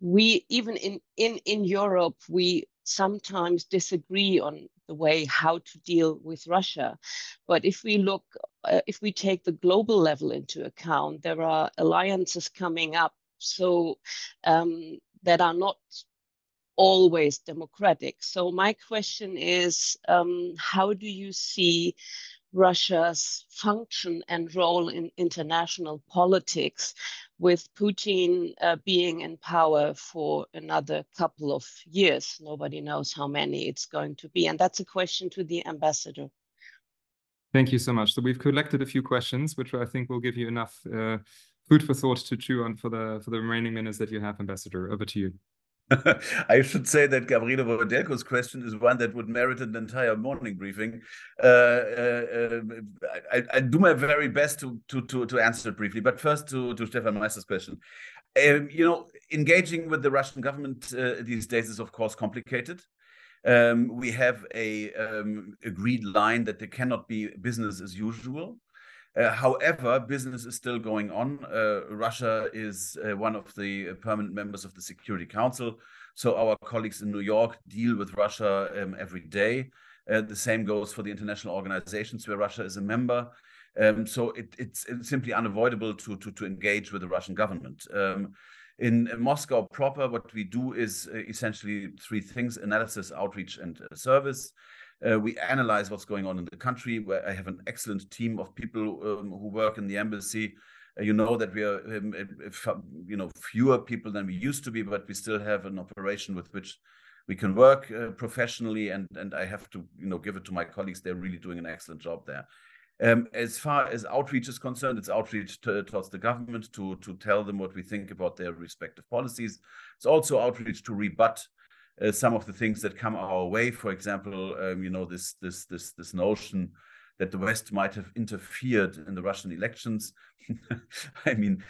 we even in Europe, we sometimes disagree on the way how to deal with Russia. But if we look, if we take the global level into account, there are alliances coming up, so that are not always democratic. So my question is, how do you see Russia's function and role in international politics, with Putin being in power for another couple of years? Nobody knows how many it's going to be. And that's a question to the ambassador. Thank you so much. So we've collected a few questions, which I think will give you enough food for thought to chew on for the remaining minutes that you have, Ambassador. Over to you. I should say that Gabriele Wodelko's question is one that would merit an entire morning briefing. I do my very best to answer it briefly, but first to Stefan Meister's question. You know, engaging with the Russian government these days is, of course, complicated. We have a agreed line that there cannot be business as usual. However, business is still going on. Russia is one of the permanent members of the Security Council. So our colleagues in New York deal with Russia every day. The same goes for the international organizations where Russia is a member. So it's simply unavoidable to engage with the Russian government. In Moscow proper, what we do is essentially 3 things: analysis, outreach, and service. We analyze what's going on in the country, where I have an excellent team of people who work in the embassy. You know that we are, you know, fewer people than we used to be, but we still have an operation with which we can work professionally. And I have to, you know, give it to my colleagues. They're really doing an excellent job there. As far as outreach is concerned, it's outreach towards the government to tell them what we think about their respective policies. It's also outreach to rebut some of the things that come our way. For example, you know, this notion that the West might have interfered in the Russian elections. I mean,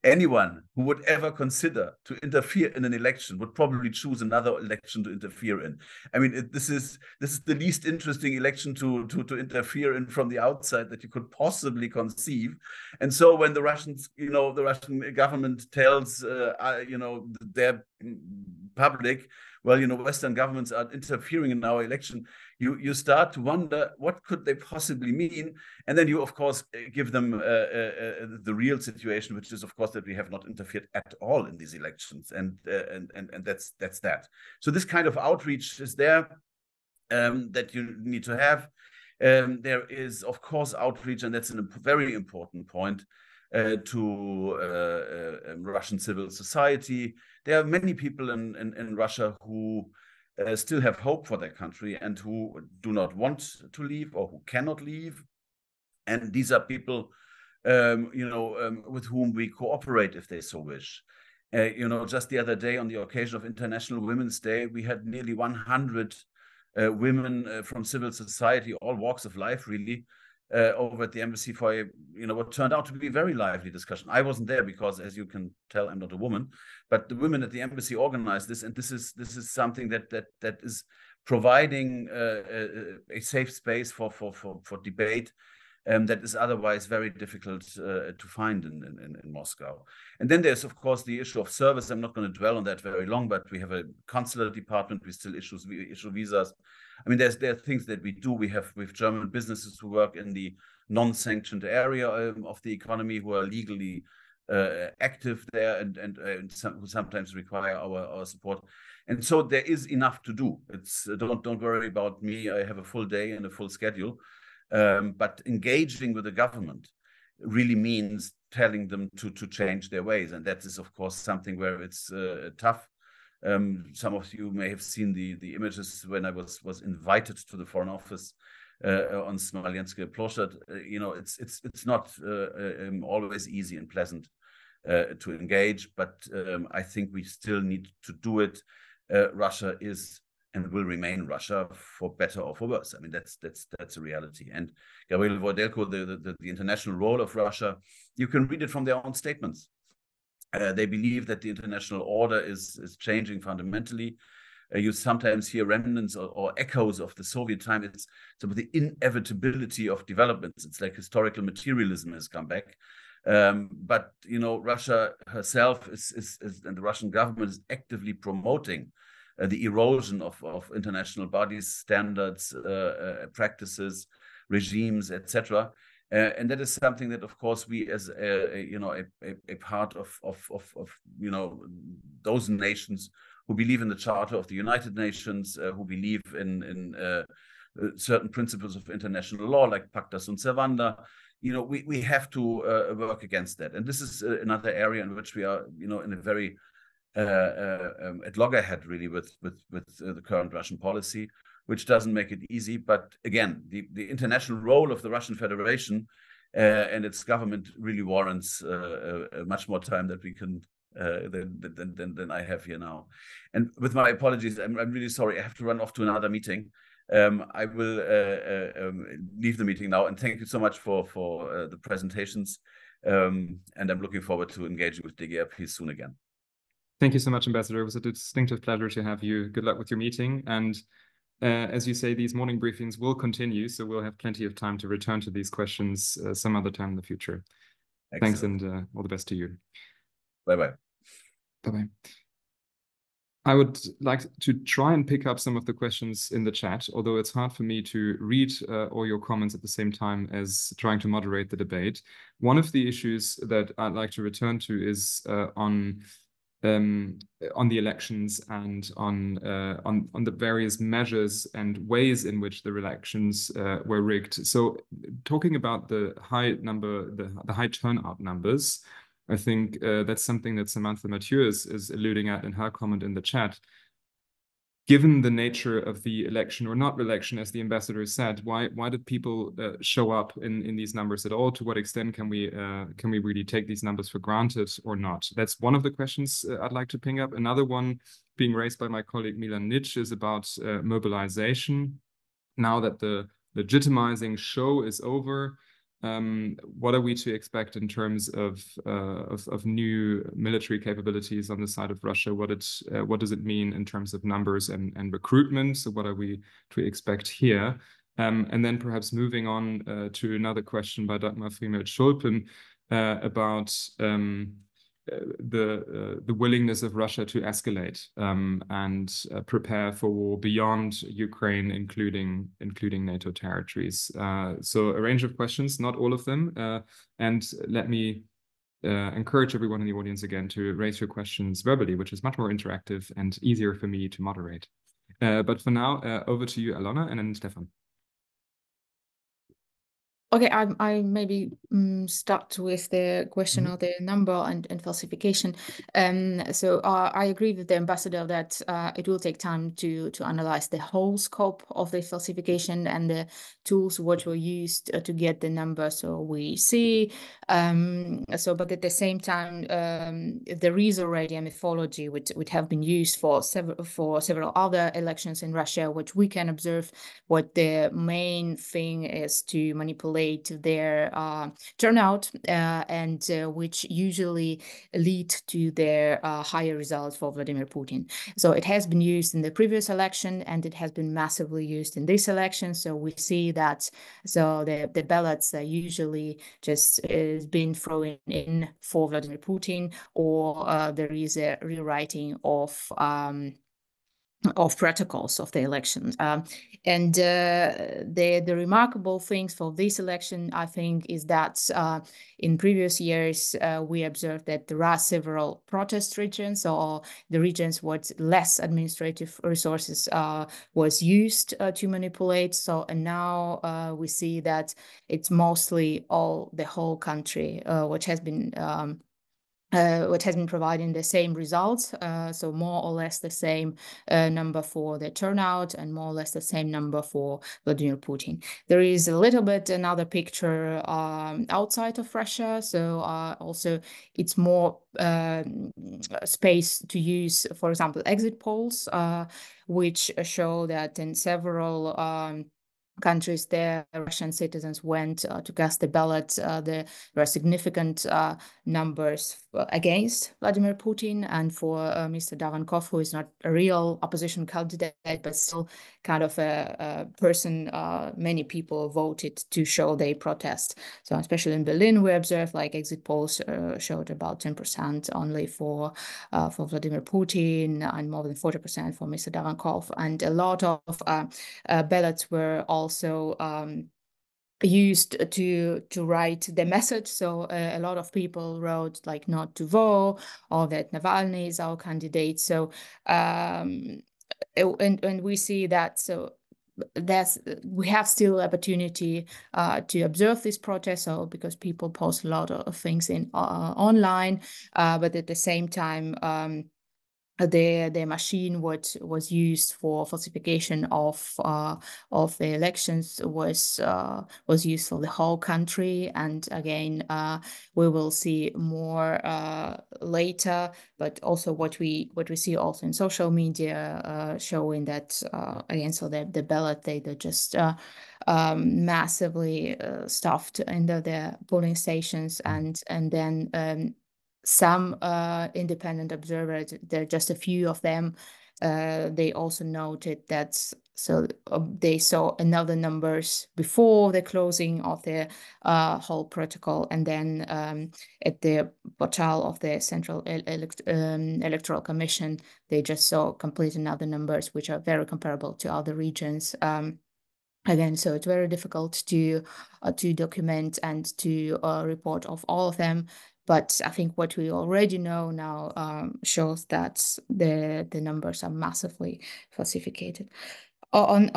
anyone who would ever consider to interfere in an election would probably choose another election to interfere in. I mean, this is the least interesting election to interfere in from the outside that you could possibly conceive. And so when the Russians, you know, the Russian government tells, you know, their public, well, you know, Western governments are interfering in our election, you start to wonder what could they possibly mean, and then you, of course, give them the real situation, which is, of course, that we have not interfered at all in these elections, and that's that. So this kind of outreach is there that you need to have. There is, of course, outreach, and that's a very important point, to Russian civil society. There are many people in Russia who still have hope for their country and who do not want to leave or who cannot leave. And these are people, you know, with whom we cooperate if they so wish. You know, just the other day on the occasion of International Women's Day, we had nearly 100 women from civil society, all walks of life, really, over at the embassy for a, you know, what turned out to be a very lively discussion. I wasn't there because, as you can tell, I'm not a woman, but the women at the embassy organized this, and this is something that is providing a safe space for debate. That is otherwise very difficult to find in Moscow. And then there's, of course, the issue of service. I'm not going to dwell on that very long, but we have a consular department. We still issue visas. I mean, there are things that we do. We have German businesses who work in the non-sanctioned area of the economy, who are legally active there and who sometimes require our support. And so there is enough to do. It's don't worry about me. I have a full day and a full schedule. But engaging with the government really means telling them to change their ways. And that is, of course, something where it's tough. Some of you may have seen the images when I was invited to the Foreign Office on Smolensk Ploshad. It's not always easy and pleasant to engage, but I think we still need to do it. Russia is and will remain Russia for better or for worse. I mean, that's a reality. And Gabriel Voidelko, the international role of Russia, you can read it from their own statements. They believe that the international order is changing fundamentally. You sometimes hear remnants or echoes of the Soviet time. It's about the inevitability of developments. It's like historical materialism has come back. But Russia herself and the Russian government is actively promoting the erosion of international bodies, standards, practices, regimes, etc. And that is something that, of course, we as a part of those nations who believe in the Charter of the United Nations, who believe in certain principles of international law, like Pacta sunt servanda, we have to work against that. And this is another area in which we are, in a very at loggerhead, really, with the current Russian policy, which doesn't make it easy. But again, the international role of the Russian Federation and its government really warrants much more time that we can than I have here now. And with my apologies, I'm really sorry. I have to run off to another meeting. I will leave the meeting now, and thank you so much for the presentations. And I'm looking forward to engaging with DGAP soon again. Thank you so much, Ambassador. It was a distinctive pleasure to have you. Good luck with your meeting. And as you say, these morning briefings will continue, so we'll have plenty of time to return to these questions some other time in the future. Excellent. Thanks, and all the best to you. Bye-bye. Bye-bye. I would like to try and pick up some of the questions in the chat, although it's hard for me to read all your comments at the same time as trying to moderate the debate. One of the issues that I'd like to return to is on the elections and on the various measures and ways in which the elections were rigged. So, talking about the high number, the high turnout numbers, I think that's something that Samantha Mathieu is alluding at in her comment in the chat. Given the nature of the election or not election, as the ambassador said, why did people show up in these numbers at all? To what extent can we really take these numbers for granted or not? That's one of the questions I'd like to ping up. Another one being raised by my colleague Milan Nitsch is about mobilization. Now that the legitimizing show is over, what are we to expect in terms of new military capabilities on the side of Russia? What does it mean in terms of numbers and recruitment? So what are we to expect here? And then perhaps moving on to another question by Dagmar Friemel-Schulpen about the willingness of Russia to escalate and prepare for war beyond Ukraine, including NATO territories. So a range of questions, not all of them. And let me encourage everyone in the audience again to raise your questions verbally, which is much more interactive and easier for me to moderate. But for now, over to you, Alona, and then Stefan. Okay, I maybe start with the question of the number and falsification. So I agree with the ambassador that it will take time to analyze the whole scope of the falsification and the tools which were used to get the number. So we see, but at the same time, there is already a methodology which have been used for several other elections in Russia, which we can observe what the main thing is to manipulate their turnout and which usually lead to their higher results for Vladimir Putin. So it has been used in the previous election and it has been massively used in this election. So we see that the ballots are usually just been thrown in for Vladimir Putin, or there is a rewriting of of protocols of the election. And the remarkable things for this election, I think, is that in previous years, we observed that there are several protest regions, or the regions with less administrative resources was used to manipulate. So, and now we see that it's mostly the whole country, which has been providing the same results, so more or less the same number for the turnout and more or less the same number for Vladimir Putin. There is a little bit another picture outside of Russia, so also it's more space to use, for example, exit polls, which show that in several countries there, Russian citizens went to cast the ballot. There were significant numbers against Vladimir Putin, and for Mr. Davankov, who is not a real opposition candidate, but still kind of a person many people voted to show their protest. So especially in Berlin, we observed like exit polls showed about 10% only for Vladimir Putin and more than 40% for Mr. Davankov, and a lot of ballots were also used to write the message. So a lot of people wrote like not to vote, or that Navalny is our candidate. So and we see that, so we have still opportunity to observe this protest, so because people post a lot of things in online, but at the same time the machine what was used for falsification of the elections was used for the whole country. And again, we will see more later, but also what we see also in social media showing that again, so the ballot they're just massively stuffed into the polling stations, and then some independent observers, there are just a few of them, they also noted that they saw another numbers before the closing of the whole protocol, and then at the portal of the Central Electoral Commission, they just saw complete another numbers which are very comparable to other regions. Again, so it's very difficult to document and to report of all of them. But I think what we already know now shows that the numbers are massively falsificated. On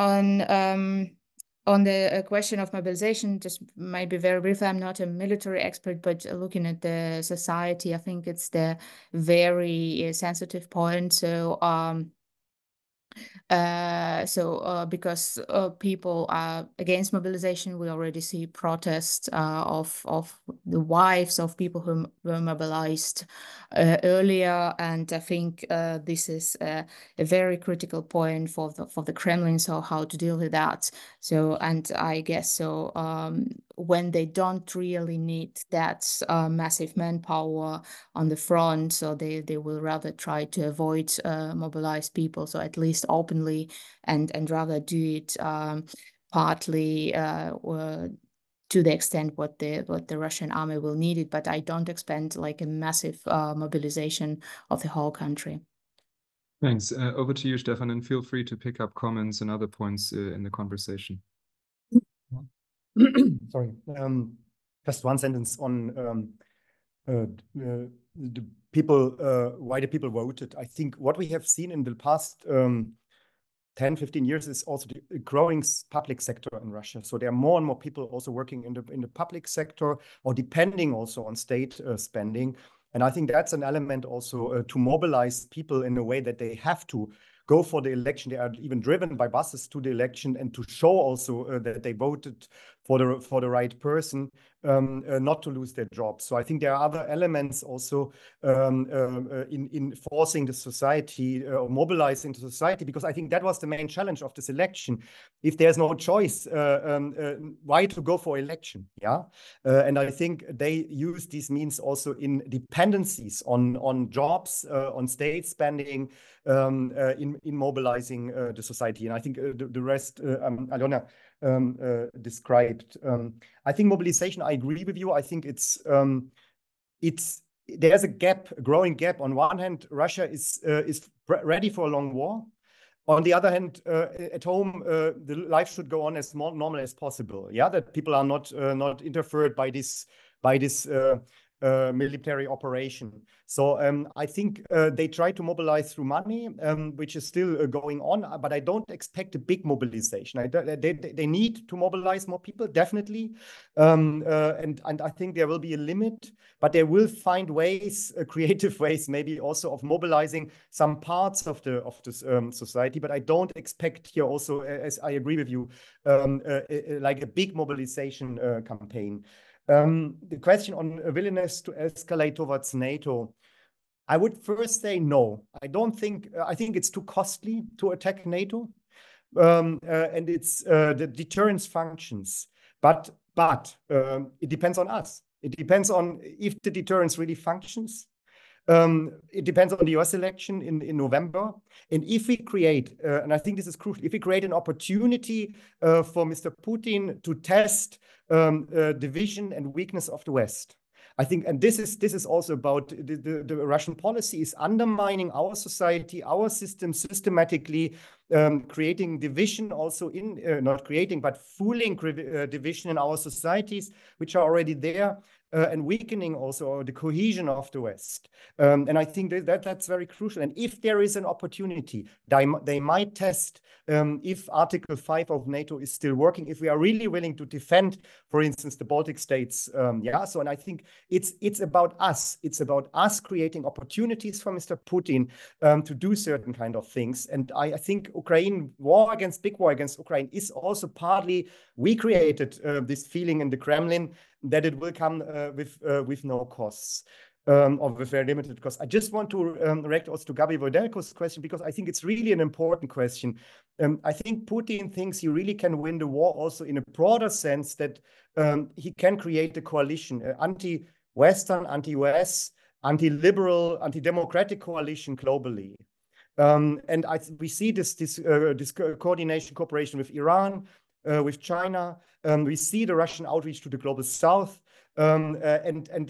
the question of mobilization, just maybe very briefly, I'm not a military expert, but looking at the society, I think it's the very sensitive point. So because people are against mobilization, we already see protests of the wives of people who were mobilized earlier, and I think this is a very critical point for the Kremlin. So how to deal with that? So, and I guess so when they don't really need that massive manpower on the front, so they will rather try to avoid mobilized people, so at least openly, and rather do it partly to the extent what the Russian army will need it. But I don't expect like a massive mobilization of the whole country. Thanks. Over to you, Stefan, and feel free to pick up comments and other points in the conversation. Sorry. Just one sentence on the people, why the people voted. I think what we have seen in the past 10, 15 years is also the growing public sector in Russia. So there are more and more people also working in the public sector, or depending also on state spending. And I think that's an element also to mobilize people in a way that they have to go for the election. They are even driven by buses to the election, and to show also that they voted for the right person, not to lose their jobs. So I think there are other elements also in forcing the society or mobilizing the society, because I think that was the main challenge of this election. If there's no choice, why to go for election? Yeah, and I think they use these means also in dependencies on jobs, on state spending, in mobilizing the society. And I think the rest, Alona described. I think mobilization, I agree with you. I think there's a gap, a growing gap. On one hand, Russia is ready for a long war. On the other hand, at home, the life should go on as normal as possible. Yeah, that people are not interfered by this military operation. So I think they try to mobilize through money, which is still going on, but I don't expect a big mobilization. They need to mobilize more people, definitely, and I think there will be a limit, but they will find ways, creative ways, maybe also of mobilizing some parts of the society. But I don't expect here also, as I agree with you, like a big mobilization campaign. The question on willingness to escalate towards NATO, I would first say no. I think it's too costly to attack NATO, and it's the deterrence functions. But it depends on us. It depends on if the deterrence really functions. It depends on the US election in November. And if we create, and I think this is crucial, if we create an opportunity for Mr. Putin to test division and weakness of the West, I think, and this is also about the Russian policy is undermining our society, our system systematically, creating division also in, not creating, but fueling division in our societies, which are already there, and weakening also the cohesion of the West. And I think that's very crucial. And if there is an opportunity, they might test if Article 5 of NATO is still working, if we are really willing to defend, for instance, the Baltic states. So, and I think it's about us. It's about us creating opportunities for Mr. Putin to do certain kind of things. And I think big war against Ukraine is also partly, we created this feeling in the Kremlin that it will come with no costs. Or with very limited costs. I just want to react also to Gabi Vodelko's question, because I think it's really an important question. I think Putin thinks he really can win the war also in a broader sense, that he can create a coalition, anti-Western, anti-US, anti-liberal, anti-democratic coalition globally. And we see this coordination, cooperation with Iran, with China. We see the Russian outreach to the global south. And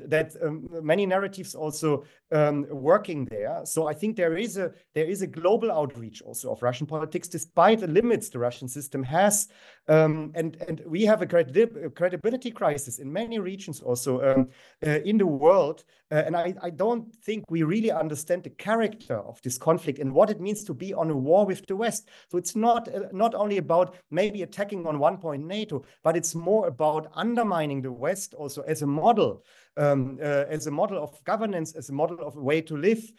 that many narratives also working there. So I think there is a global outreach also of Russian politics, despite the limits the Russian system has. And we have a credibility crisis in many regions also in the world. And I don't think we really understand the character of this conflict and what it means to be on a war with the West. So it's not only about maybe attacking on one point NATO, but it's more about undermining the West also as a model of governance, as a model of a way to live,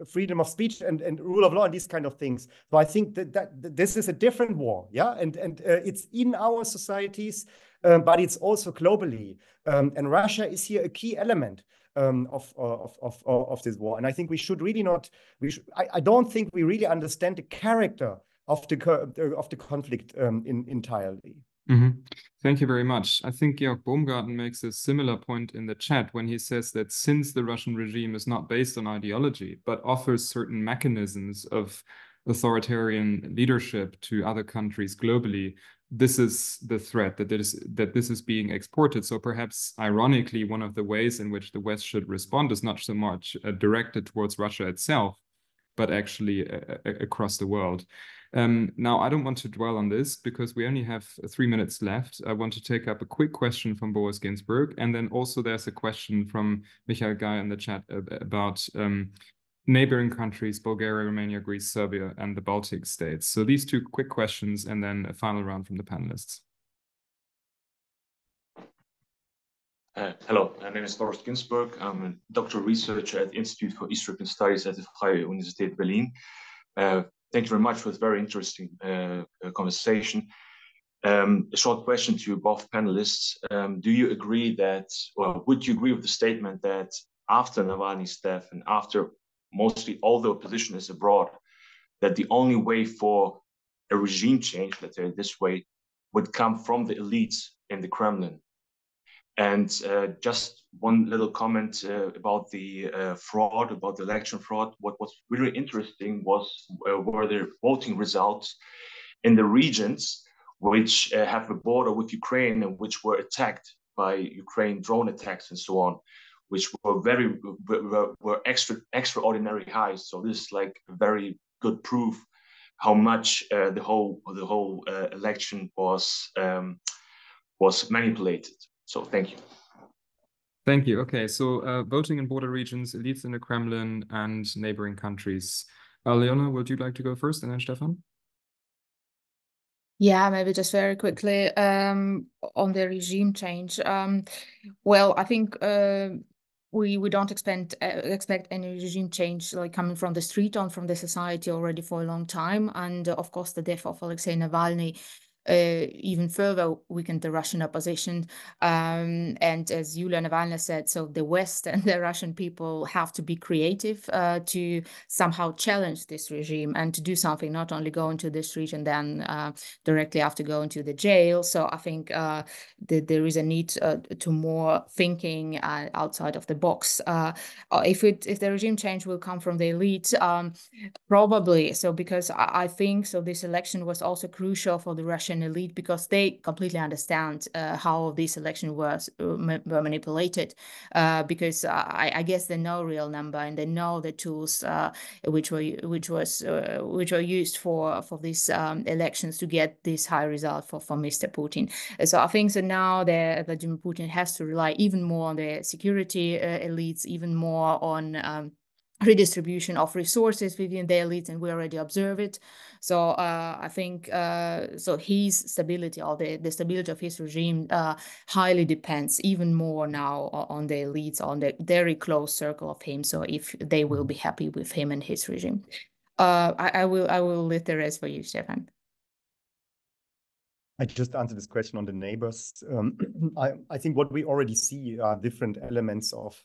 freedom of speech and rule of law and these kind of things. So I think that this is a different war, yeah, and it's in our societies, but it's also globally, and Russia is here a key element of this war. And I think we should really not. I don't think we really understand the character of the conflict entirely. Mm-hmm. Thank you very much. I think Georg Baumgarten makes a similar point in the chat when he says that since the Russian regime is not based on ideology, but offers certain mechanisms of authoritarian leadership to other countries globally, this is the threat, that this is being exported. So perhaps ironically, one of the ways in which the West should respond is not so much directed towards Russia itself, but actually across the world. Now, I don't want to dwell on this because we only have 3 minutes left. I want to take up a quick question from Boris Ginsburg. And then also there's a question from Michael Guy in the chat about neighboring countries, Bulgaria, Romania, Greece, Serbia, and the Baltic states. So these two quick questions and then a final round from the panelists. Hello, my name is Boris Ginsburg. I'm a doctoral researcher at the Institute for East European Studies at the Freie Universität Berlin. Thank you very much for this very interesting conversation. A short question to both panelists. Do you agree that, or would you agree with the statement that after Navalny's death and after mostly all the opposition is abroad, that the only way for a regime change, let's say it this way, would come from the elites in the Kremlin? And just one little comment about the fraud, about the election fraud. What was really interesting were the voting results in the regions which have a border with Ukraine and which were attacked by Ukraine drone attacks and so on, which were extraordinary high. So this is like very good proof how much the whole election was manipulated. So thank you. Thank you. Okay, so voting in border regions, elites in the Kremlin, and neighboring countries. Leona, would you like to go first, and then Stefan? Yeah, maybe just very quickly on the regime change. Well, I think we don't expect any regime change like coming from the street on from the society already for a long time, and of course the death of Alexei Navalny even further weakened the Russian opposition. And as Yulia Navalny said, so the West and the Russian people have to be creative to somehow challenge this regime and to do something, not only go into the street and then directly after go into the jail. So I think there is a need to more thinking outside of the box. If the regime change will come from the elite, probably. So because I think so this election was also crucial for the Russian elite because they completely understand how this election was were manipulated, because I guess they know real number and they know the tools which were used for these elections to get this high result for Mr. Putin. So I think so now that Vladimir Putin has to rely even more on the security elites, even more on redistribution of resources within the elites, and we already observe it. So I think so his stability or the stability of his regime highly depends even more now on the elites, on the very close circle of him. So if they will be happy with him and his regime. I will leave the rest for you, Stefan. I just answered this question on the neighbors. I think what we already see are different elements of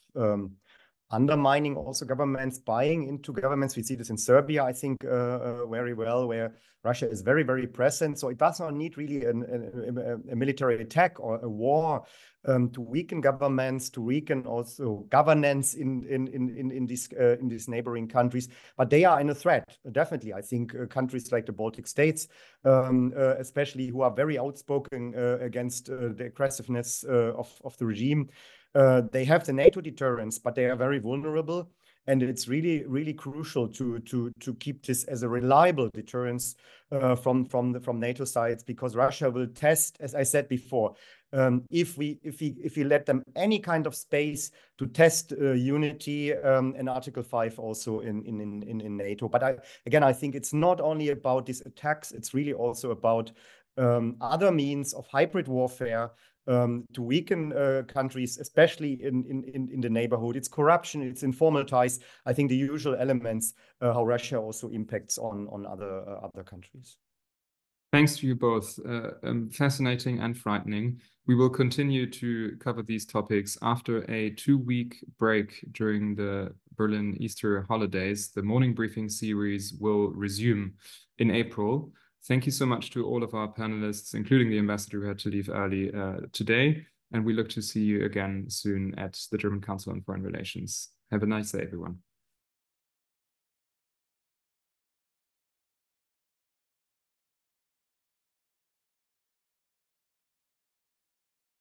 undermining also governments, buying into governments. We see this in Serbia, I think, very well, where Russia is very, very present. So it does not need really a military attack or a war to weaken governments, to weaken also governance in these neighboring countries. But they are in a threat, definitely. I think countries like the Baltic states, especially, who are very outspoken against the aggressiveness of the regime. They have the NATO deterrence, but they are very vulnerable. And it's really, really crucial to keep this as a reliable deterrence from NATO sides, because Russia will test, as I said before, if we let them any kind of space to test unity and Article 5 also in NATO. But I think it's not only about these attacks; it's really also about other means of hybrid warfare. To weaken countries, especially in the neighborhood. It's corruption, it's informal ties. I think the usual elements how Russia also impacts on other countries. Thanks to you both. Fascinating and frightening. We will continue to cover these topics after a 2-week break during the Berlin Easter holidays. The morning briefing series will resume in April. Thank you so much to all of our panelists, including the ambassador who had to leave early today. And we look to see you again soon at the German Council on Foreign Relations. Have a nice day, everyone.